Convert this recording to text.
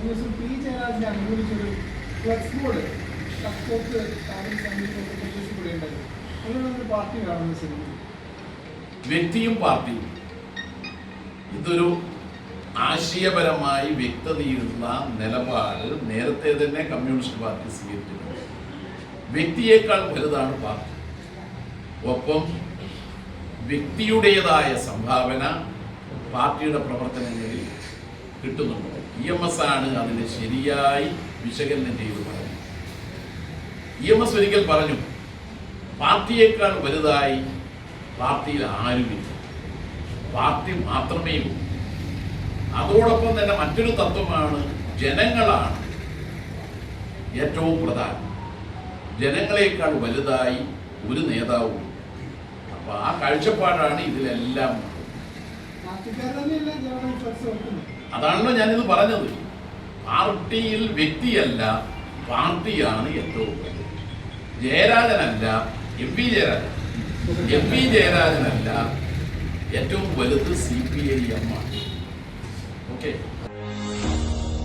കഴിഞ്ഞ ദിവസം P ജയരാജനെ അനുകൂലിച്ചൊരു flex board Kakkoth പ്രത്യക്ഷപ്പെടുകയുണ്ടായി. അങ്ങനെയൊരു പാർട്ടി കാണുന്ന ശരി വ്യക്തിയും പാർട്ടിയും ഇതൊരു ആശയപരമായി വ്യക്തതയുള്ള നിലപാട് നേരത്തെ തന്നെ കമ്മ്യൂണിസ്റ്റ് പാർട്ടി സ്വീകരിച്ചിട്ടുണ്ട്. വ്യക്തിയേക്കാൾ വലുതാണ് പാർട്ടി. ഒപ്പം വ്യക്തിയുടേതായ സംഭാവന പാർട്ടിയുടെ പ്രവർത്തനങ്ങളിൽ കിട്ടുന്നുണ്ട്. EMS ആണ് അതിനെ ശരിയായി വിശകലനം ചെയ്ത് പറഞ്ഞു. EMS ഒരിക്കൽ പറഞ്ഞു, പാർട്ടിയേക്കാൾ വലുതായി പാർട്ടിയിൽ ആരുമില്ല, പാർട്ടി മാത്രമേ ഉള്ളൂ. അതോടൊപ്പം തന്നെ മറ്റൊരു തത്വമാണ് ജനങ്ങളാണ് ഏറ്റവും പ്രധാനം. ജനങ്ങളെക്കാൾ വലുതായി ഒരു നേതാവും. അപ്പൊ ആ കാഴ്ചപ്പാടാണ് ഇതിലെല്ലാം. അതാണല്ലോ ഞാനിത് പറഞ്ഞത്. പാർട്ടിയിൽ വ്യക്തിയല്ല, പാർട്ടിയാണ് ഏറ്റവും വലുത്. ജയരാജനല്ല, MP ജയരാജൻ. MP ജയരാജനല്ല, ഏറ്റവും വലുത് CPIM ആണ്. ഓക്കെ.